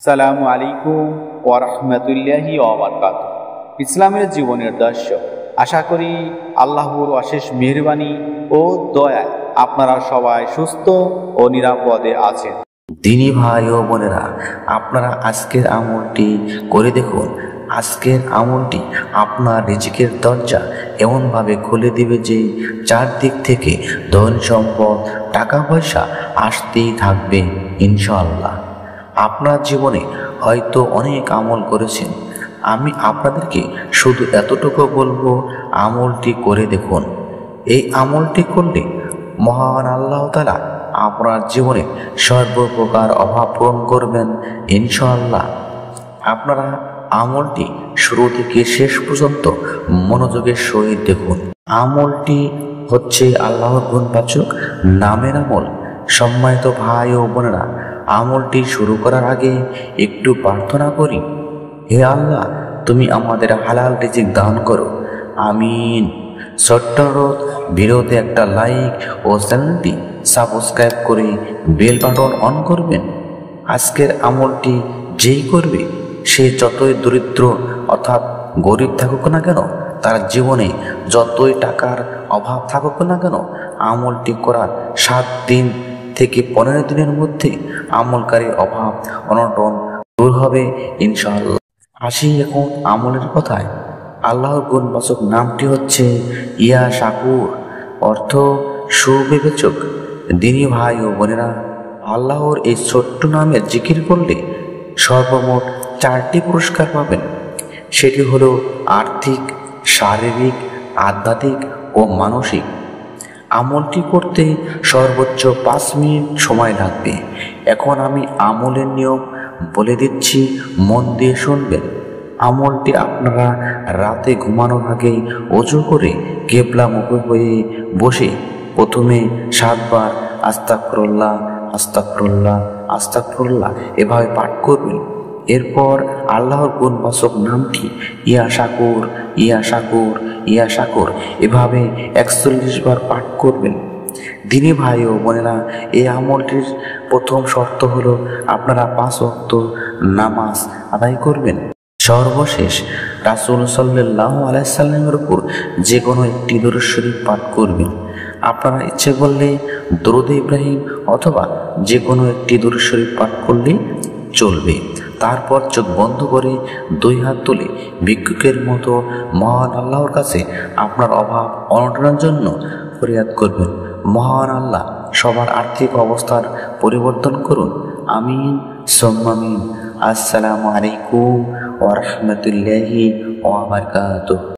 সালামু আলাইকুম ওয়া রাহমাতুল্লাহি ওয়া বারাকাতুহু। ইসলামের জীবনের দর্শ, আশা করি আল্লাহর অশেষ মেহেরবানি ও দয়ায় আপনারা সবাই সুস্থ ও নিরাপদে আছেন। দিনী ভাই ও বোনেরা, আপনারা আজকের আমলটি করে দেখুন। আজকের আমলটি আপনার রিজিকের দরজা এমনভাবে খুলে দিবে যে চারদিক থেকে ধন সম্পদ টাকা পয়সা আসতেই থাকবে ইনশাআল্লাহ। আপনার জীবনে হয়তো অনেক আমল করেছেন, আমি আপনাদেরকে শুধু এতটুকু বলবো, আমলটি করে দেখুন। এই আমলটি করলে মহান আল্লাহ তাআলা আপনার জীবনে সর্বপ্রকার অভাব পূরণ করবেন ইনশাআল্লাহ। আপনারা আমলটি শুরু থেকে শেষ পর্যন্ত মনোযোগের সহিত দেখুন। আমলটি হচ্ছে আল্লাহর গুণবাচক নামের আমল। সম্মানিত ভাই ও বোনেরা, আমলটি শুরু করার আগে একটু প্রার্থনা করি। হে আল্লাহ, তুমি আমাদের হালাল রিজিক দান করো, আমিন। ছোট্ট অনুরোধ, ভিডিওতে একটা লাইক ও চ্যানেলটি সাবস্ক্রাইব করে বেল বাটন অন করবেন। আজকের আমলটি যেই করবে সে যতই দরিদ্র অর্থাৎ গরিব থাকুক না কেন, তার জীবনে যতই টাকার অভাব থাকুক না কেন, আমলটি করার 7 দিন থেকে 15 দিনের মধ্যে আমলকারীর অভাব অনটন দূর হবে ইনশাআল্লাহ। আসি এখন আমলের কথায়। আল্লাহর গুণবাচক নামটি হচ্ছে ইয়া শাকুর, অর্থ সুবিবেচক। দিনী ভাই ও বোনেরা, আল্লাহর এই ছোট্ট নামের জিকির করলে সর্বমোট 4টি পুরস্কার পাবেন। সেটি হলো আর্থিক, শারীরিক, আধ্যাত্মিক ও মানসিক। আমলটি করতে সর্বোচ্চ 5 মিনিট সময় লাগবে। এখন আমি আমলের নিয়ম বলে দিচ্ছি, মন দিয়ে শুনবেন। আমলটি আপনারা রাতে ঘুমানোর আগে ওযু করে কিবলামুখী হয়ে বসে প্রথমে 7 বার আস্তাগফিরুল্লাহ আস্তাগফিরুল্লাহ আস্তাগফিরুল্লাহ এভাবে পাঠ করবেন। এরপর আল্লাহর গুণবাচক নামটি ইয়া শাকুর ইয়া শাকুর ইয়া শাকুর এভাবে 41 বার পাঠ করবেন। দিনী ভাই ও বোনেরা, এই আমলটির প্রথম শর্ত হলো আপনারা 5 ওয়াক্ত নামাজ আদায় করবেন। সর্বশেষ রাসূল সাল্লাল্লাহু আলাইহি সাল্লামের উপর যে কোনো একটি দরুদ শরীফ পাঠ করবেন। আপনারা ইচ্ছে করলে দরুদ ইব্রাহিম অথবা যে কোনো একটি দরুদ শরীফ পাঠ করলেই চলবে। তারপর চোখ বন্ধ করে 2 হাত তুলে ভিক্ষুকের মতো মহান আল্লাহর কাছে আপনার অভাব অনটনের জন্য ফরিয়াদ করবেন। মহান আল্লাহ সবার আর্থিক অবস্থার পরিবর্তন করুন, আমিন সুম্মা আমিন। আসসালামু আলাইকুম ওয়া রাহমাতুল্লাহি ওয়া বারাকাতুহু।